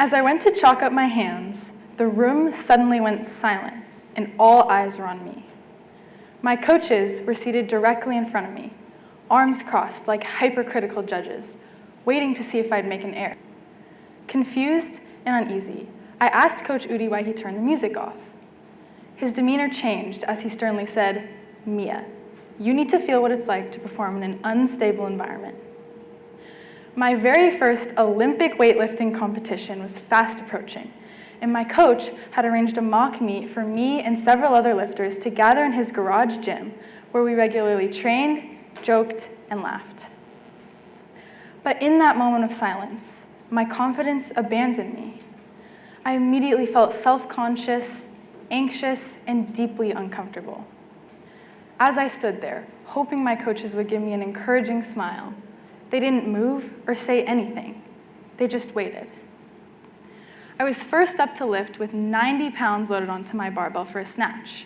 As I went to chalk up my hands, the room suddenly went silent, and all eyes were on me. My coaches were seated directly in front of me, arms crossed like hypercritical judges, waiting to see if I'd make an error. Confused and uneasy, I asked Coach Udi why he turned the music off. His demeanor changed as he sternly said, "Mia, you need to feel what it's like to perform in an unstable environment." My very first Olympic weightlifting competition was fast approaching, and my coach had arranged a mock meet for me and several other lifters to gather in his garage gym, where we regularly trained, joked, and laughed. But in that moment of silence, my confidence abandoned me. I immediately felt self-conscious, anxious, and deeply uncomfortable. As I stood there, hoping my coaches would give me an encouraging smile, they didn't move or say anything. They just waited. I was first up to lift with 90 pounds loaded onto my barbell for a snatch.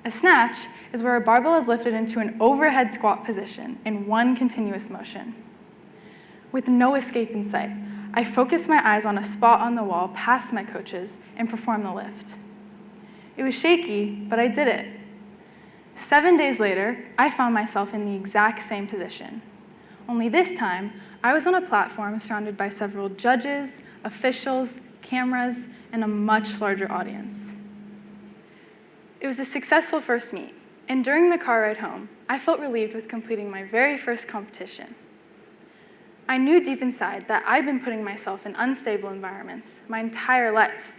A snatch is where a barbell is lifted into an overhead squat position in one continuous motion. With no escape in sight, I focused my eyes on a spot on the wall past my coaches and performed the lift. It was shaky, but I did it. 7 days later, I found myself in the exact same position. Only this time, I was on a platform surrounded by several judges, officials, cameras, and a much larger audience. It was a successful first meet, and during the car ride home, I felt relieved with completing my very first competition. I knew deep inside that I'd been putting myself in unstable environments my entire life.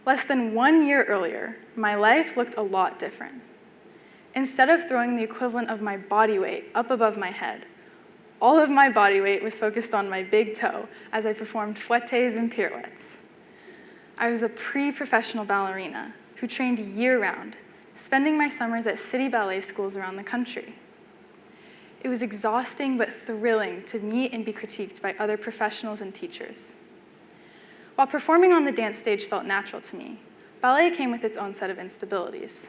Less than 1 year earlier, my life looked a lot different. Instead of throwing the equivalent of my body weight up above my head, all of my body weight was focused on my big toe as I performed fouettes and pirouettes. I was a pre-professional ballerina who trained year-round, spending my summers at city ballet schools around the country. It was exhausting but thrilling to meet and be critiqued by other professionals and teachers. While performing on the dance stage felt natural to me, ballet came with its own set of instabilities.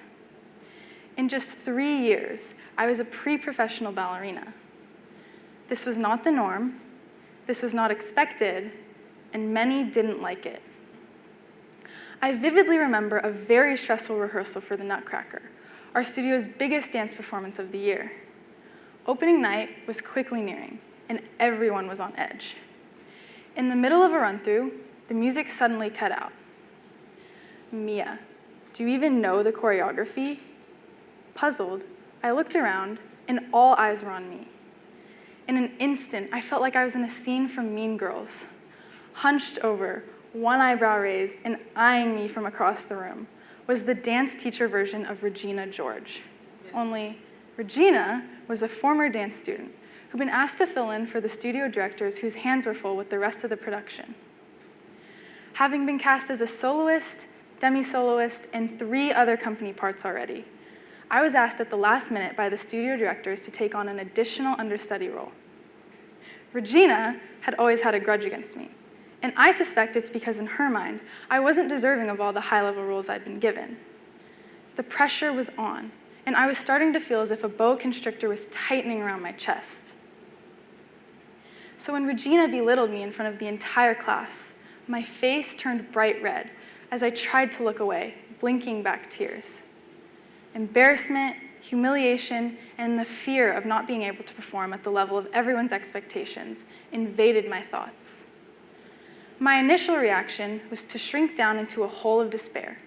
In just 3 years, I was a pre-professional ballerina. This was not the norm, this was not expected, and many didn't like it. I vividly remember a very stressful rehearsal for the Nutcracker, our studio's biggest dance performance of the year. Opening night was quickly nearing, and everyone was on edge. In the middle of a run-through, the music suddenly cut out. "Mia, do you even know the choreography?" Puzzled, I looked around, and all eyes were on me. In an instant, I felt like I was in a scene from Mean Girls. Hunched over, one eyebrow raised, and eyeing me from across the room was the dance teacher version of Regina George. Only Regina was a former dance student who'd been asked to fill in for the studio directors whose hands were full with the rest of the production. Having been cast as a soloist, demi-soloist, and 3 other company parts already, I was asked at the last minute by the studio directors to take on an additional understudy role. Regina had always had a grudge against me, and I suspect it's because in her mind, I wasn't deserving of all the high-level roles I'd been given. The pressure was on, and I was starting to feel as if a boa constrictor was tightening around my chest. So when Regina belittled me in front of the entire class, my face turned bright red as I tried to look away, blinking back tears. Embarrassment, humiliation, and the fear of not being able to perform at the level of everyone's expectations invaded my thoughts. My initial reaction was to shrink down into a hole of despair.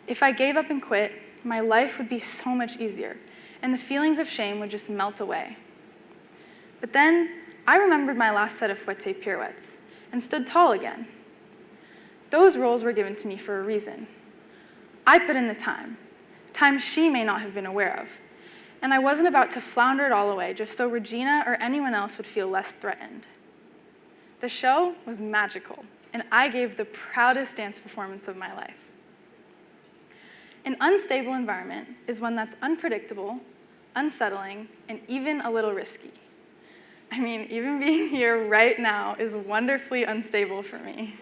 If I gave up and quit, my life would be so much easier, and the feelings of shame would just melt away. But then, I remembered my last set of fouette pirouettes, and stood tall again. Those roles were given to me for a reason. I put in the time she may not have been aware of, and I wasn't about to flounder it all away just so Regina or anyone else would feel less threatened. The show was magical, and I gave the proudest dance performance of my life. An unstable environment is one that's unpredictable, unsettling, and even a little risky. I mean, even being here right now is wonderfully unstable for me.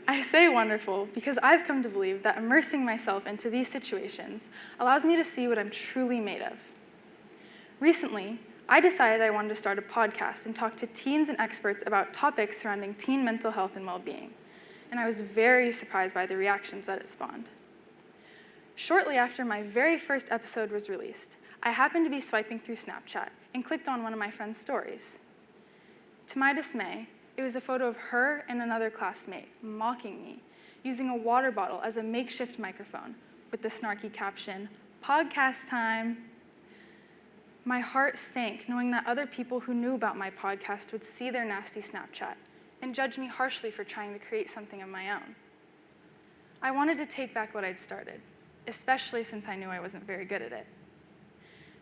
I say wonderful because I've come to believe that immersing myself into these situations allows me to see what I'm truly made of. Recently, I decided I wanted to start a podcast and talk to teens and experts about topics surrounding teen mental health and well-being, and I was very surprised by the reactions that it spawned. Shortly after my very first episode was released, I happened to be swiping through Snapchat and clicked on one of my friend's stories. To my dismay, it was a photo of her and another classmate mocking me, using a water bottle as a makeshift microphone with the snarky caption, "Podcast time." My heart sank knowing that other people who knew about my podcast would see their nasty Snapchat and judge me harshly for trying to create something of my own. I wanted to take back what I'd started, especially since I knew I wasn't very good at it.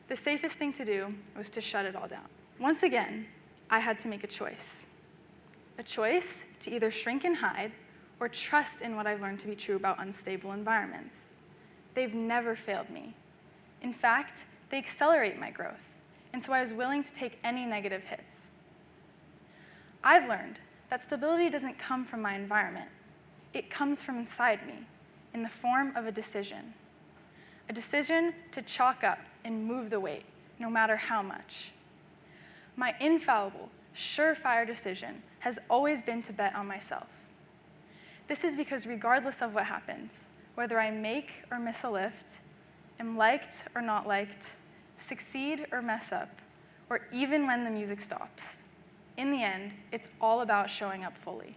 The safest thing to do was to shut it all down. Once again, I had to make a choice. A choice to either shrink and hide or trust in what I've learned to be true about unstable environments. They've never failed me. In fact, they accelerate my growth, and so I was willing to take any negative hits. I've learned that stability doesn't come from my environment. It comes from inside me, in the form of a decision. A decision to chalk up and move the weight, no matter how much. My infallible, surefire decision has always been to bet on myself. This is because regardless of what happens, whether I make or miss a lift, am liked or not liked, succeed or mess up, or even when the music stops, in the end, it's all about showing up fully.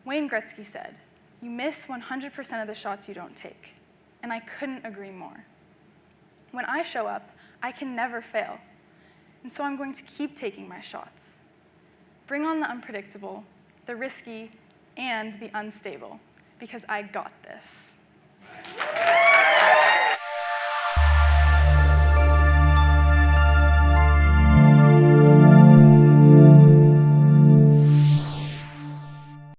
Wayne Gretzky said, "You miss 100% of the shots you don't take," and I couldn't agree more. When I show up, I can never fail, and so I'm going to keep taking my shots. Bring on the unpredictable, the risky, and the unstable, because I got this.